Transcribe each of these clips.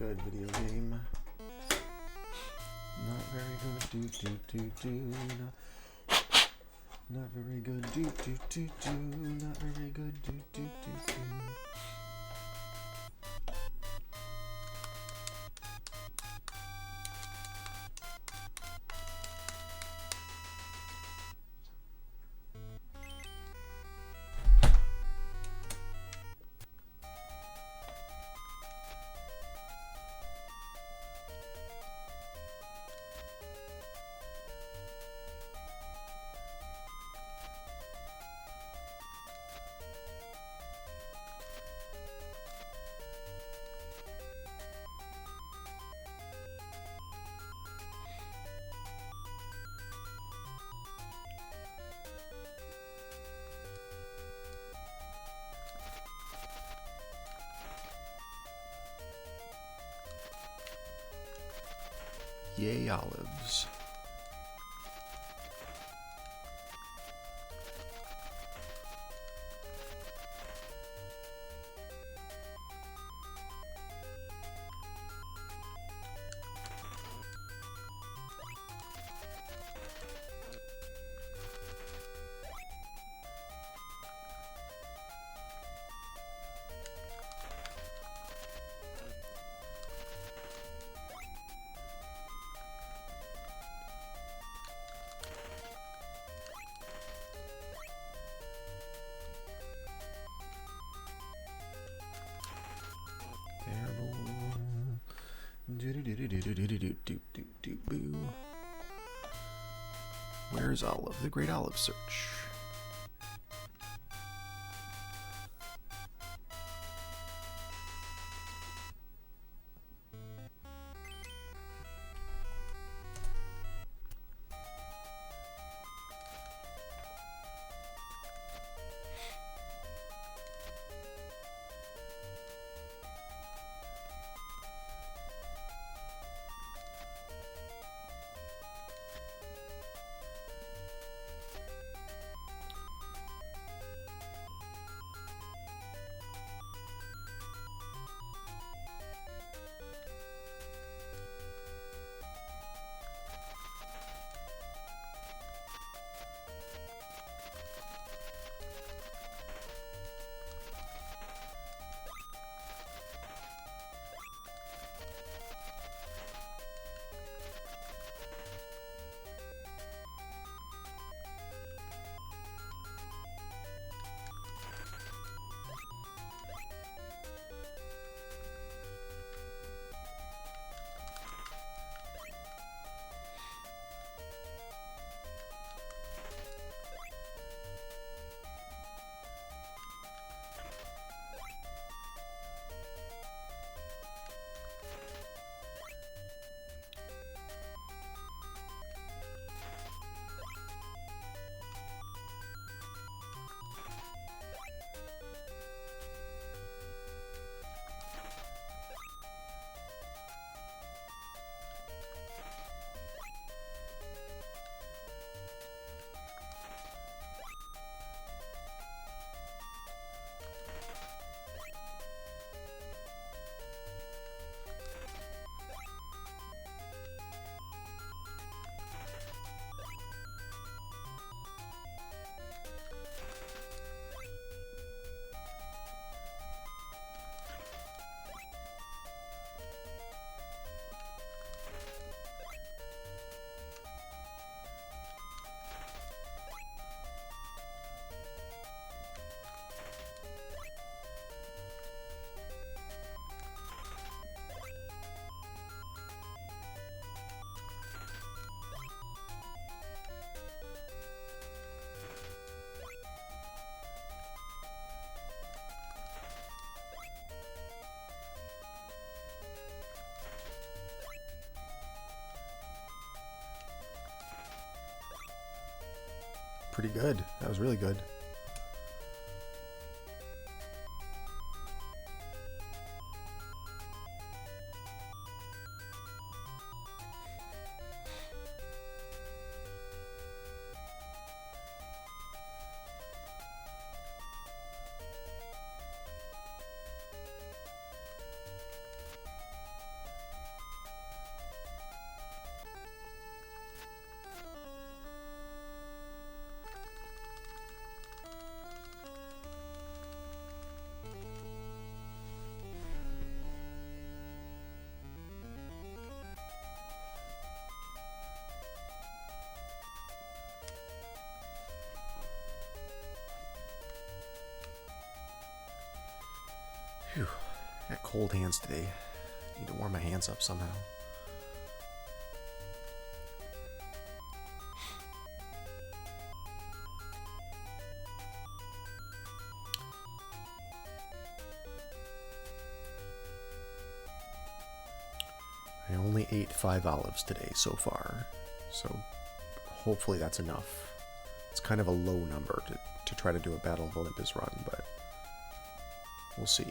good video game. Not very good. Not very good. Not very good. Yay, olives. Where's Olive? The Great Olive Search. Pretty good. That was really good. I got cold hands today. Need to warm my hands up somehow. I only ate 5 olives today so far, so hopefully that's enough. It's kind of a low number to try to do a Battle of Olympus run, but we'll see.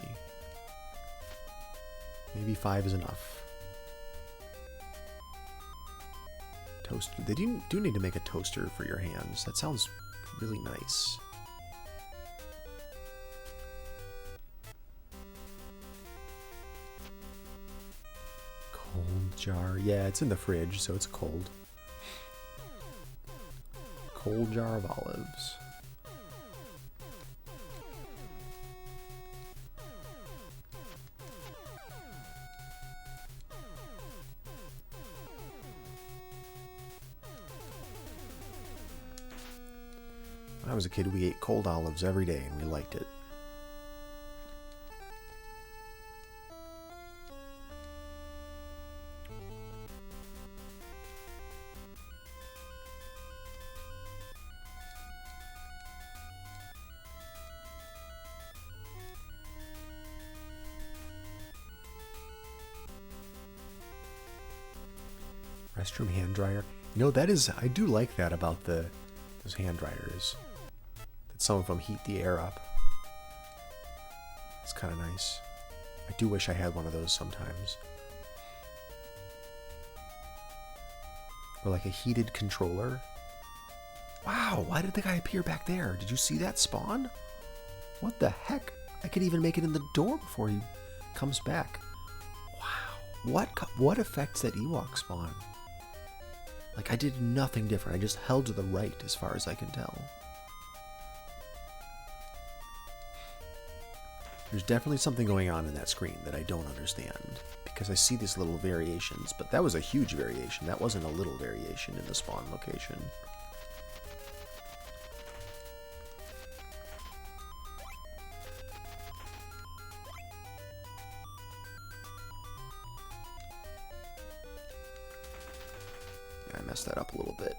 Maybe 5 is enough. Toaster. They do need to make a toaster for your hands. That sounds really nice. Cold jar. Yeah, it's in the fridge, so it's cold. Cold jar of olives. When I was a kid, we ate cold olives every day, and we liked it. Restroom hand dryer. You know, that is, I do like that about those hand dryers. That some of them heat the air up. It's kind of nice. I do wish I had one of those sometimes. Or like a heated controller. Wow, why did the guy appear back there? Did you see that spawn? What the heck? I could even make it in the door before he comes back. Wow, what affects that Ewok spawn? Like, I did nothing different. I just held to the right as far as I can tell. There's definitely something going on in that screen that I don't understand. Because I see these little variations, but that was a huge variation. That wasn't a little variation in the spawn location. I messed that up a little bit.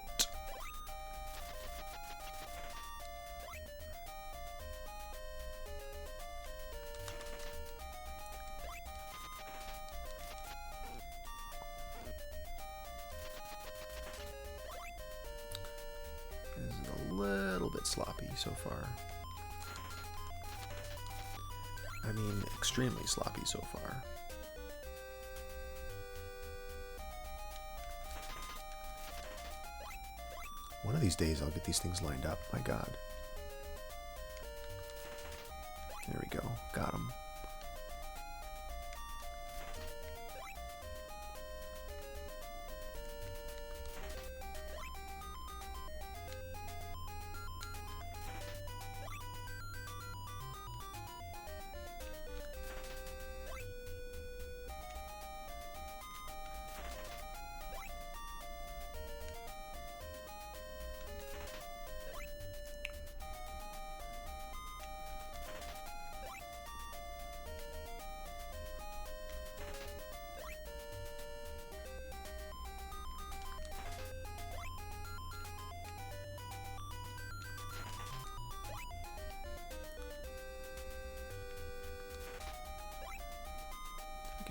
This is a little bit sloppy so far. I mean, extremely sloppy so far. One of these days I'll get these things lined up. My God. There we go. Got him.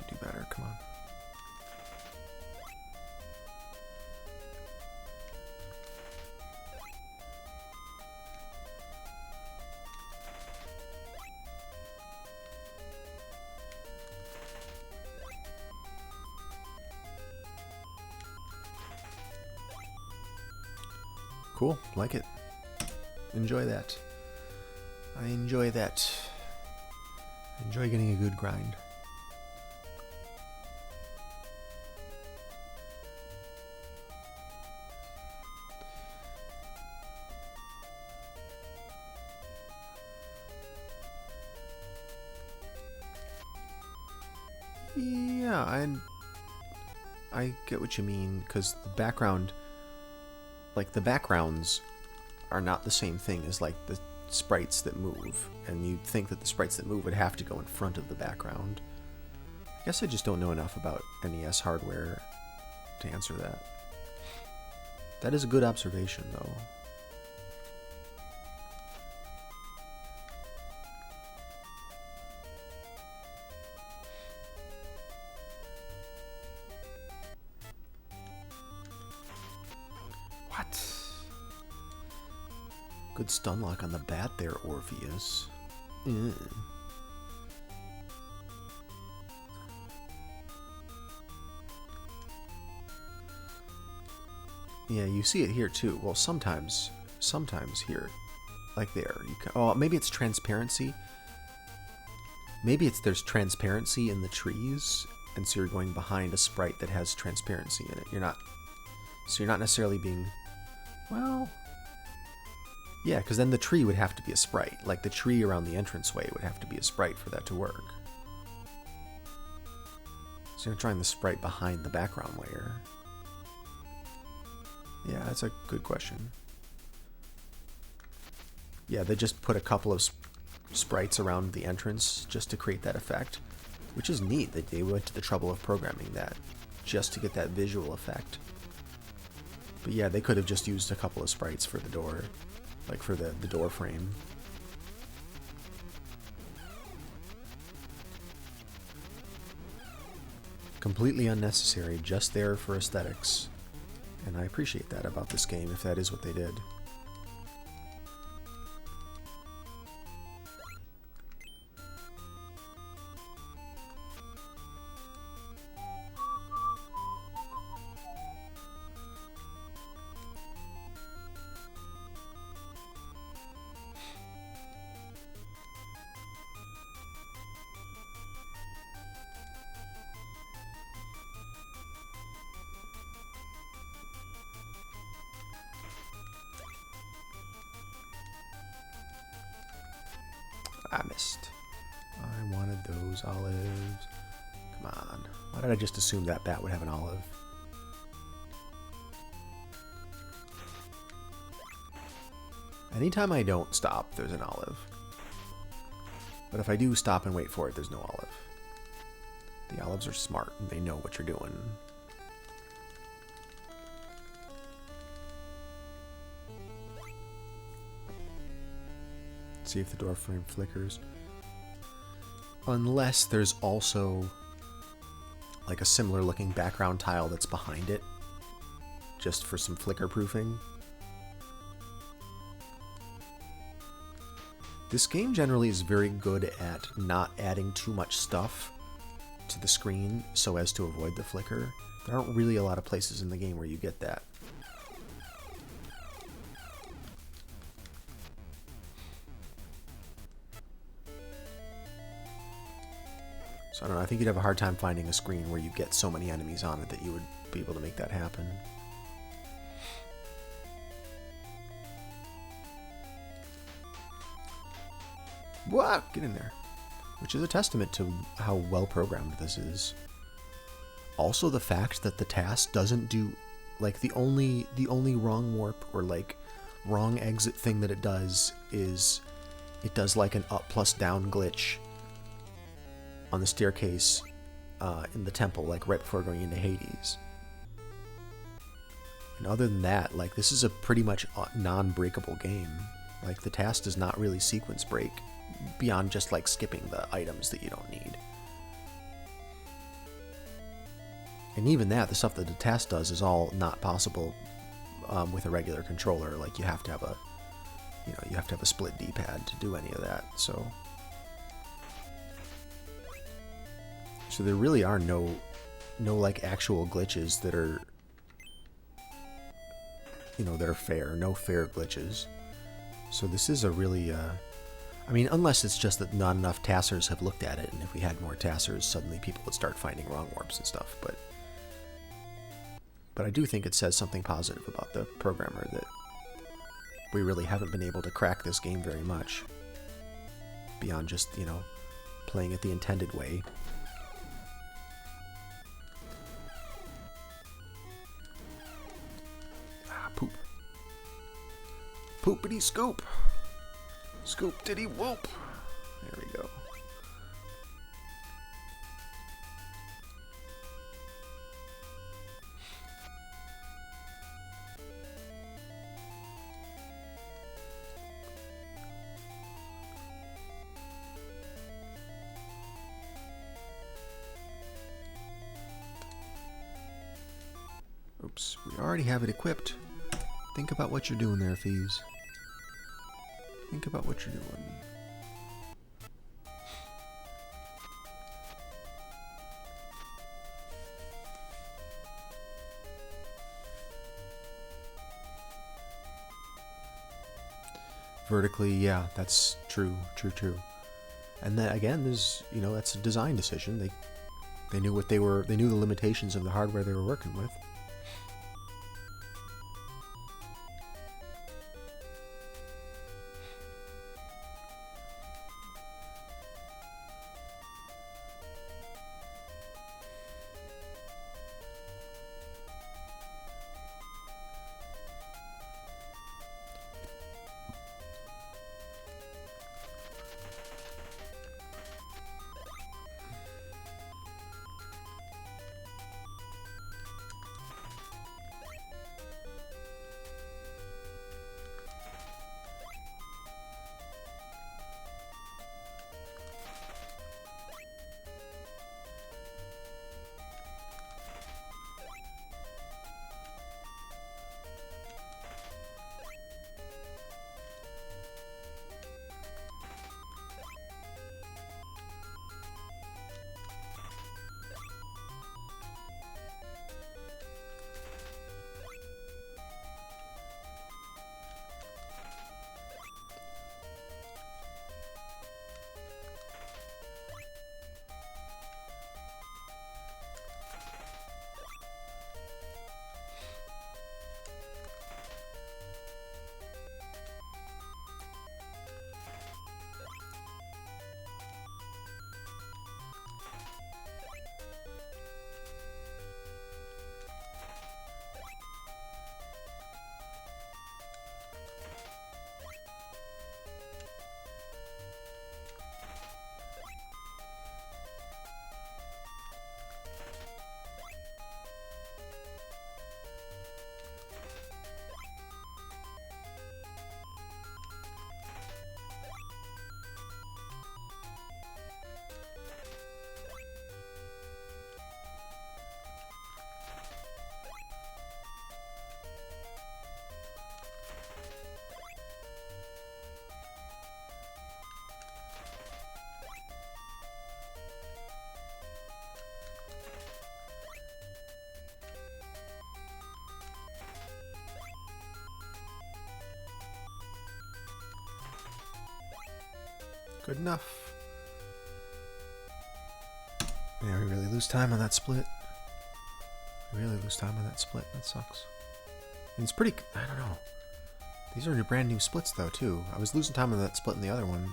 Do better, come on. Cool, like it. Enjoy that. I enjoy that. Enjoy getting a good grind. Yeah, and I get what you mean, because the background, like the backgrounds are not the same thing as like the sprites that move, and you'd think that the sprites that move would have to go in front of the background, guess I just don't know enough about NES hardware to answer that. That is a good observation, though. What? Good stun lock on the bat there, Orpheus. Yeah, you see it here too. Well, sometimes here, like there. You can, oh, maybe it's transparency. Maybe there's transparency in the trees, and so you're going behind a sprite that has transparency in it. You're not necessarily being, well, yeah, because then the tree would have to be a sprite. Like the tree around the entranceway would have to be a sprite for that to work. So you're trying the sprite behind the background layer. Yeah, that's a good question. Yeah, they just put a couple of sprites around the entrance just to create that effect, which is neat that they went to the trouble of programming that just to get that visual effect. But yeah, they could have just used a couple of sprites for the door, like for the door frame. Completely unnecessary, just there for aesthetics. And I appreciate that about this game, if that is what they did. I missed. I wanted those olives. Come on. Why did I just assume that bat would have an olive? Anytime I don't stop, there's an olive. But if I do stop and wait for it, there's no olive. The olives are smart and they know what you're doing. See if the door frame flickers. Unless there's also like a similar looking background tile that's behind it, just for some flicker proofing. This game generally is very good at not adding too much stuff to the screen so as to avoid the flicker. There aren't really a lot of places in the game where you get that. So I don't know, I think you'd have a hard time finding a screen where you get so many enemies on it that you would be able to make that happen. Whoa, get in there. Which is a testament to how well programmed this is. Also the fact that the task doesn't do, like the only wrong warp or like wrong exit thing that it does is it does like an up plus down glitch on the staircase in the temple, like right before going into Hades. And other than that, like this is a pretty much non-breakable game. Like the task does not really sequence break beyond just like skipping the items that you don't need. And even that, the stuff that the task does is all not possible with a regular controller. Like you have to have a, you have to have a split D-pad to do any of that. So there really are no like actual glitches that are, that are fair. No fair glitches. So this is a really, I mean, unless it's just that not enough tassers have looked at it, and if we had more tassers, suddenly people would start finding wrong warps and stuff. But I do think it says something positive about the programmer that we really haven't been able to crack this game very much beyond just, playing it the intended way. Ah, poop. Poopity scoop. Scoop diddy whoop. There we go. Oops, we already have it equipped. Think about what you're doing there, Fees. Think about what you're doing. Vertically, yeah, that's true. And then again, there's, you know, that's a design decision. They knew what they knew the limitations of the hardware they were working with. Good enough. Yeah, we really lose time on that split. We really lose time on that split. That sucks. And it's pretty... I don't know. These are brand new splits, though, too. I was losing time on that split in the other one.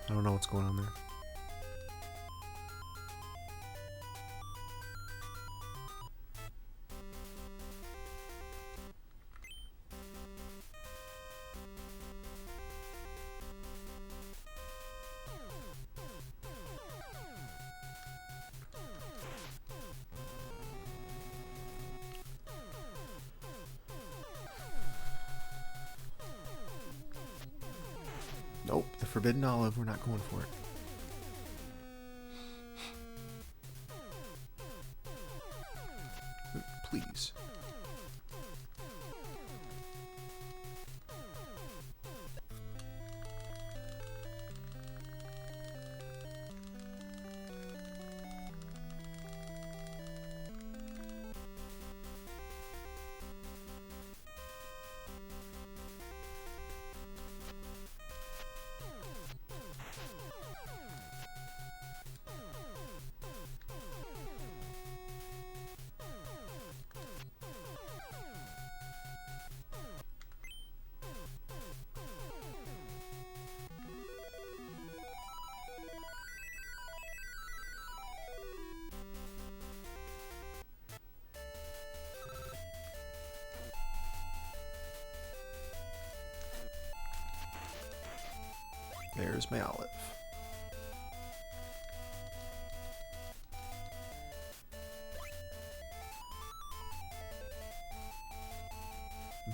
I don't know what's going on there. Nope, the forbidden olive, we're not going for it. Please. There's my olive.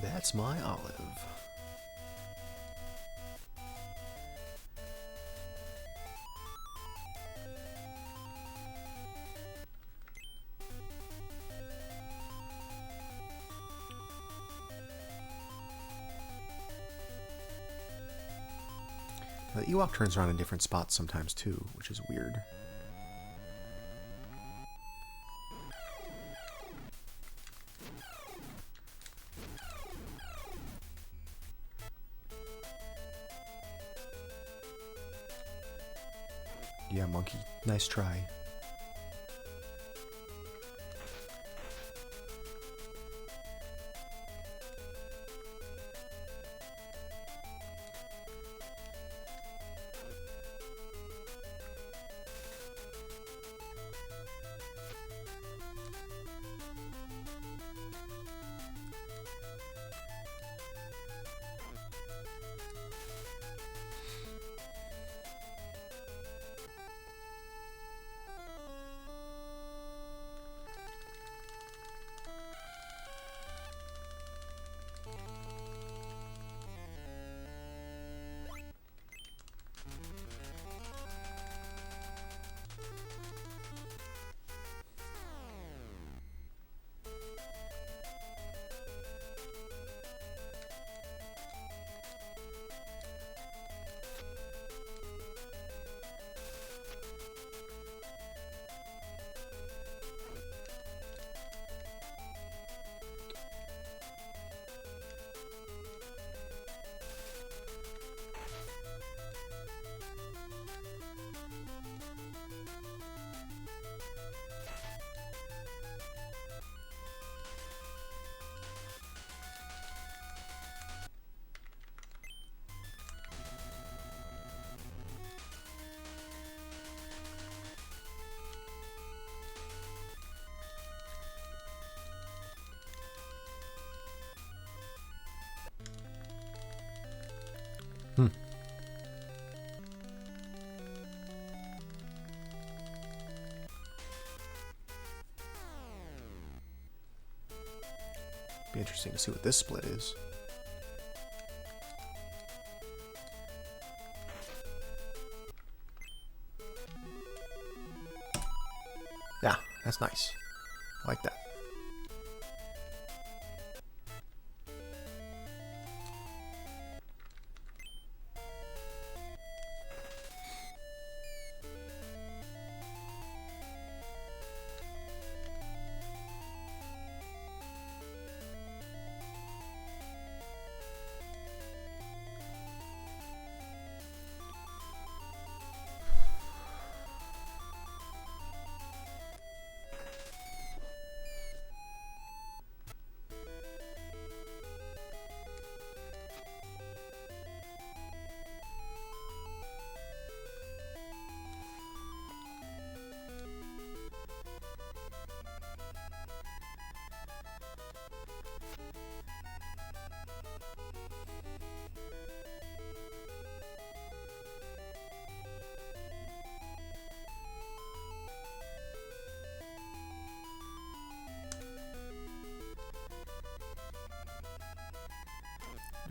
That's my olive. Ewok turns around in different spots sometimes too, which is weird. Yeah, monkey. Nice try. Hmm. Be interesting to see what this split is. Yeah, that's nice. I like that.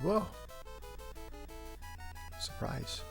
Whoa. Surprise.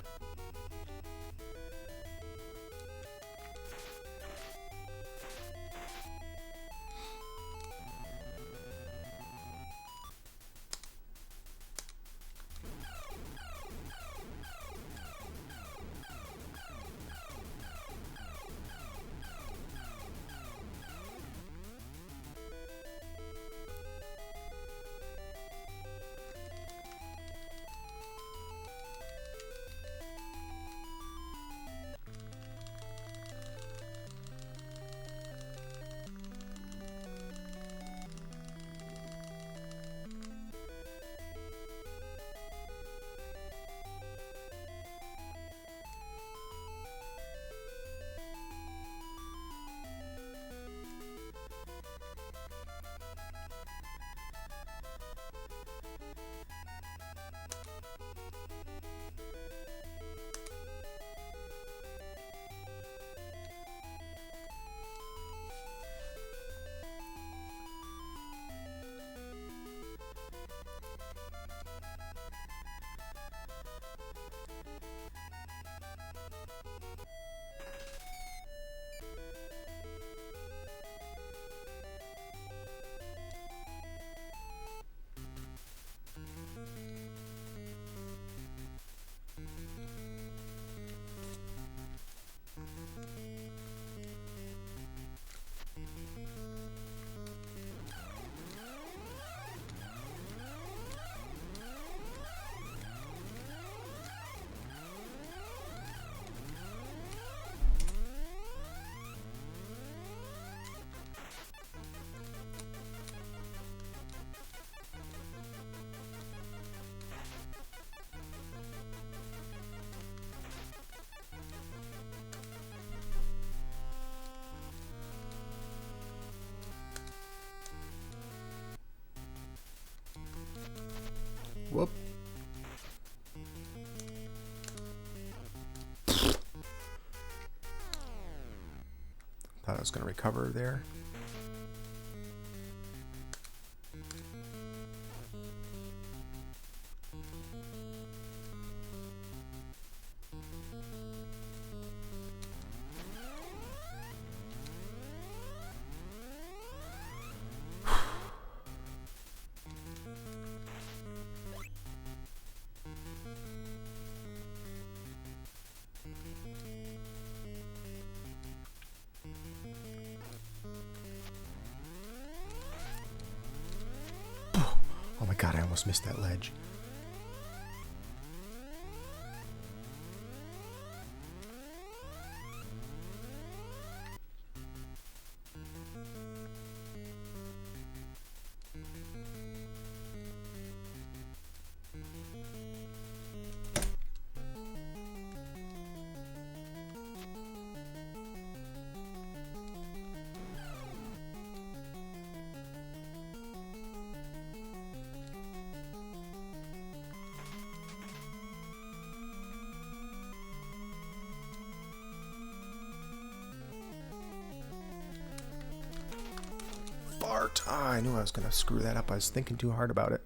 Thought I was going to recover there. Oh my god, I almost missed that ledge. Ah, I knew I was going to screw that up. I was thinking too hard about it.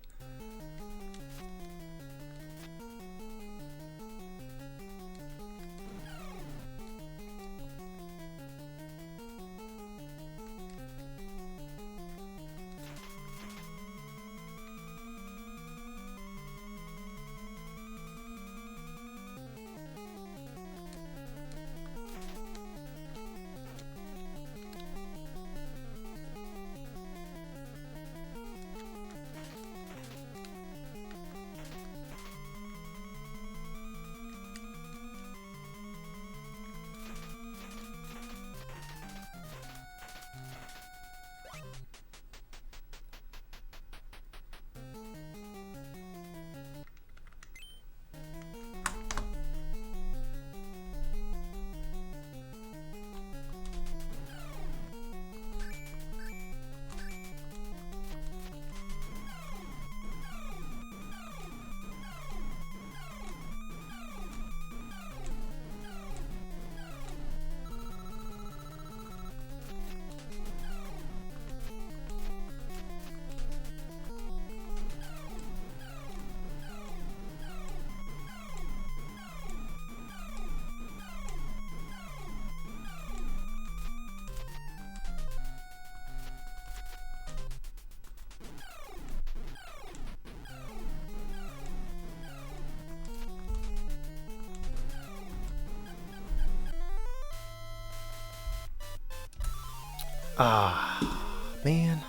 Ah, man.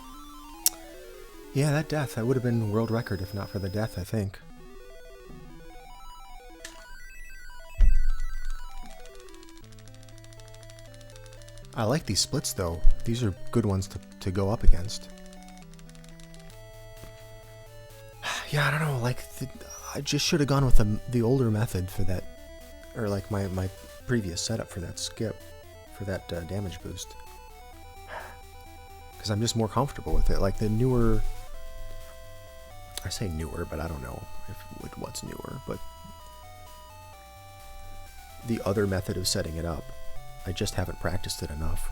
Yeah, that death. That would have been world record if not for the death, I think. I like these splits, though. These are good ones to go up against. Yeah, I don't know. Like, I just should have gone with the older method for that. Or, like, my previous setup for that skip. For that damage boost. Because I'm just more comfortable with it. Like the newer, I say newer, but I don't know what's newer, but the other method of setting it up, I just haven't practiced it enough.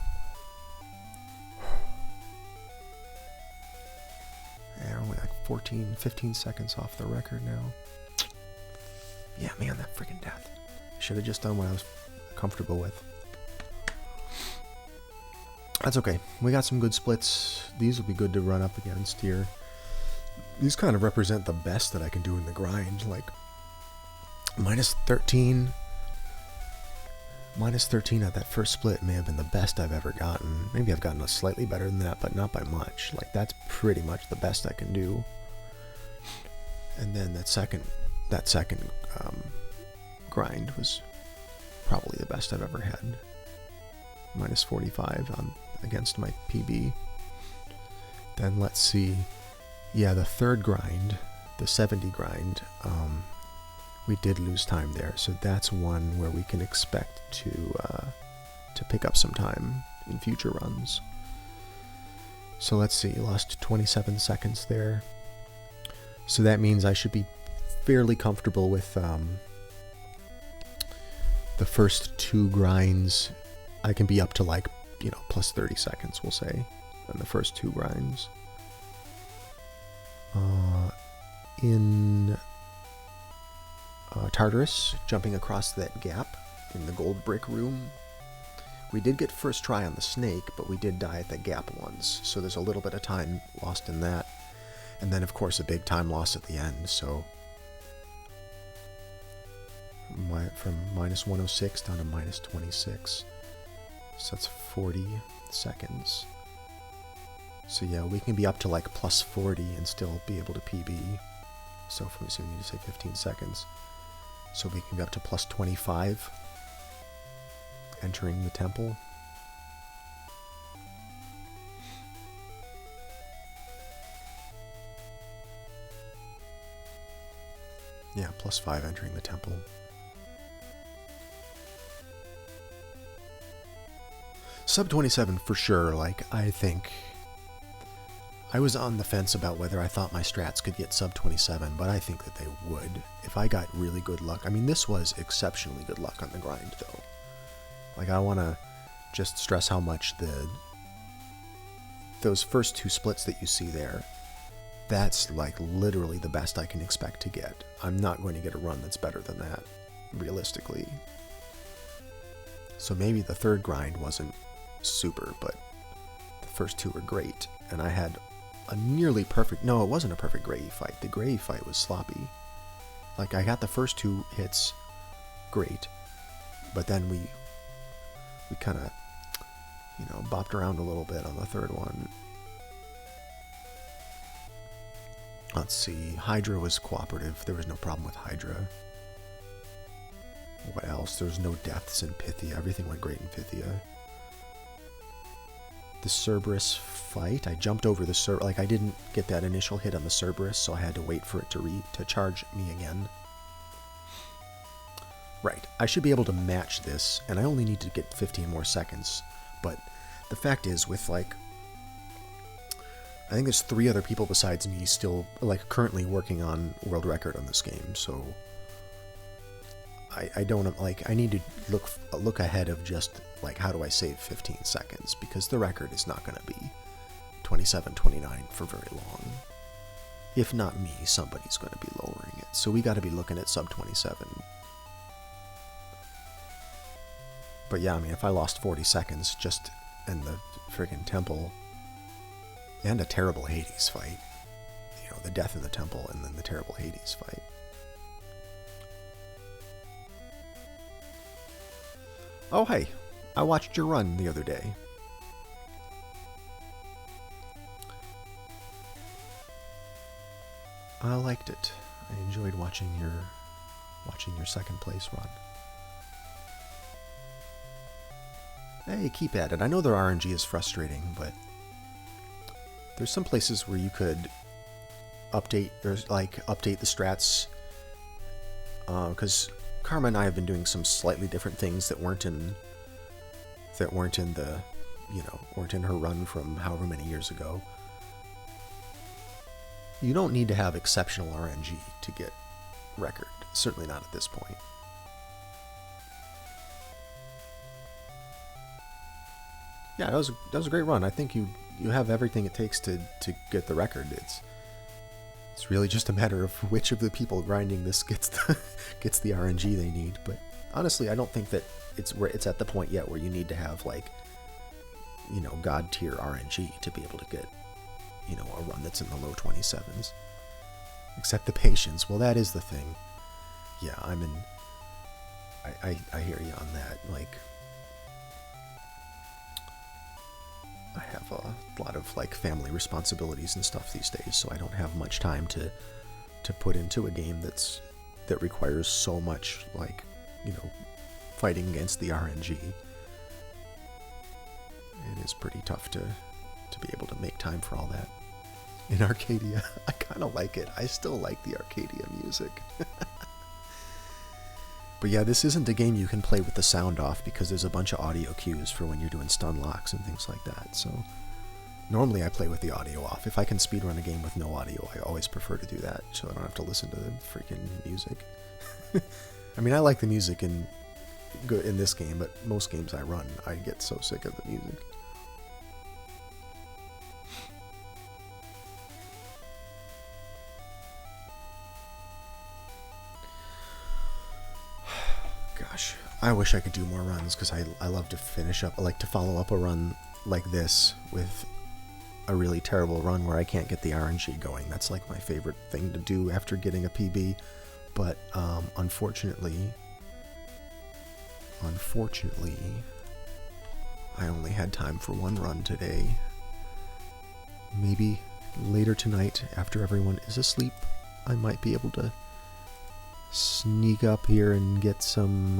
Yeah, we're only like 15 seconds off the record now. Yeah, man, that freaking death. I should have just done what I was comfortable with. That's okay. We got some good splits. These will be good to run up against here. These kind of represent the best that I can do in the grind. Like, minus 13 at that first split may have been the best I've ever gotten. Maybe I've gotten a slightly better than that, but not by much. Like, that's pretty much the best I can do. And then that second grind was probably the best I've ever had. Minus 45 against my PB. Then let's see. Yeah, the third grind, the 70 grind, we did lose time there. So that's one where we can expect to pick up some time in future runs. So let's see, lost 27 seconds there. So that means I should be fairly comfortable with the first two grinds. I can be up to like you know, plus 30 seconds, we'll say, on the first 2 grinds. In Tartarus, jumping across that gap in the gold brick room, we did get first try on the snake, but we did die at the gap once, so there's a little bit of time lost in that. And then, of course, a big time loss at the end, so from minus 106 down to minus 26. So that's 40 seconds. So yeah, we can be up to like plus 40 and still be able to PB. So if we need to say 15 seconds. So we can be up to plus 25 entering the temple. Yeah, plus 5 entering the temple. Sub 27 for sure. Like, I think I was on the fence about whether I thought my strats could get sub 27, but I think that they would if I got really good luck. I mean, this was exceptionally good luck on the grind, though. Like, I want to just stress how much those first 2 splits that you see there, that's like literally the best I can expect to get. I'm not going to get a run that's better than that, realistically. So maybe the 3rd grind wasn't super, but the first 2 were great, and I had a nearly perfect, no, it wasn't a perfect Gray fight. The Gray fight was sloppy. Like, I got the first 2 hits great, but then we kind of, you know, bopped around a little bit on the 3rd one. Let's see, Hydra was cooperative. There was no problem with Hydra. What else? There was no deaths in Pythia. Everything went great in Pythia. The Cerberus fight, I jumped over the Cerberus. Like, I didn't get that initial hit on the Cerberus, so I had to wait for it to charge me again. Right, I should be able to match this, and I only need to get 15 more seconds. But the fact is, with like, I think there's 3 other people besides me still, like, currently working on world record on this game, so I don't, like, I need to look ahead of just, like, how do I save 15 seconds, because the record is not going to be 27, 29 for very long. If not me, somebody's going to be lowering it, so we got to be looking at sub 27. But yeah, I mean, if I lost 40 seconds just in the friggin' temple, and a terrible Hades fight, you know, the death in the temple and then the terrible Hades fight. Oh, hey, I watched your run the other day. I liked it. I enjoyed watching your second place run. Hey, keep at it. I know their RNG is frustrating, but there's some places where you could update the strats, because Karma and I have been doing some slightly different things that weren't in the, you know, weren't in her run from however many years ago. You don't need to have exceptional RNG to get record. Certainly not at this point. Yeah, that was a great run. I think you have everything it takes to get the record. It's really just a matter of which of the people grinding this gets the RNG they need. But honestly, I don't think that it's at the point yet where you need to have, like, you know, god tier RNG to be able to get, you know, a run that's in the low 27s. Except the patience. Well, that is the thing. Yeah, I hear you on that. Like, I have a lot of, like, family responsibilities and stuff these days, so I don't have much time to put into a game that requires so much, like, you know, fighting against the RNG. It is pretty tough to be able to make time for all that. In Arcadia, I kind of like it. I still like the Arcadia music. But yeah, this isn't a game you can play with the sound off because there's a bunch of audio cues for when you're doing stun locks and things like that. So normally I play with the audio off. If I can speedrun a game with no audio, I always prefer to do that so I don't have to listen to the freaking music. I mean, I like the music in good in this game, but most games I run, I get so sick of the music. Gosh, I wish I could do more runs because I love to finish up. I like to follow up a run like this with a really terrible run where I can't get the RNG going. That's like my favorite thing to do after getting a PB. But unfortunately, I only had time for one run today. Maybe later tonight, after everyone is asleep, I might be able to sneak up here and get some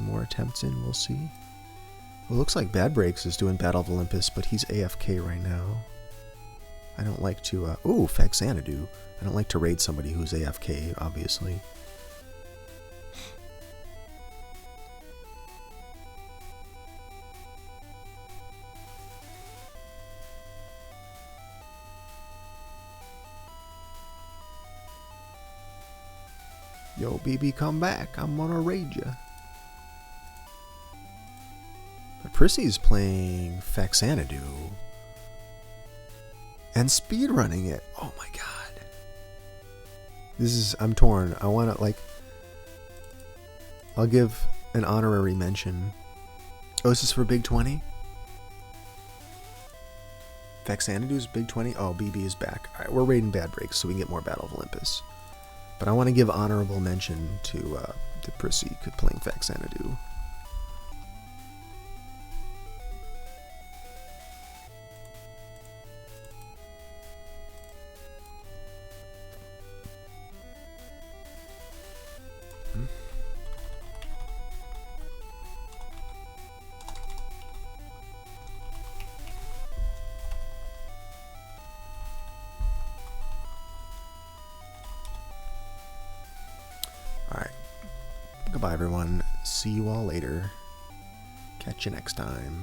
more attempts in. We'll see. Well, it looks like Bad Breaks is doing Battle of Olympus, but he's AFK right now. I don't like to ooh, Faxanadu. I don't like to raid somebody who's AFK, obviously. Yo, BB, come back. I'm gonna raid ya. But Prissy's playing Faxanadu. And speedrunning it. Oh my god. I'm torn. I wanna, like... I'll give an honorary mention. Oh, is this for Big 20? Faxanadu's Big 20? Oh, BB is back. Alright, we're raiding Bad Breaks so we can get more Battle of Olympus. But I want to give honorable mention to Prissy playing Faxanadu. Alright. Goodbye, everyone. See you all later. Catch you next time.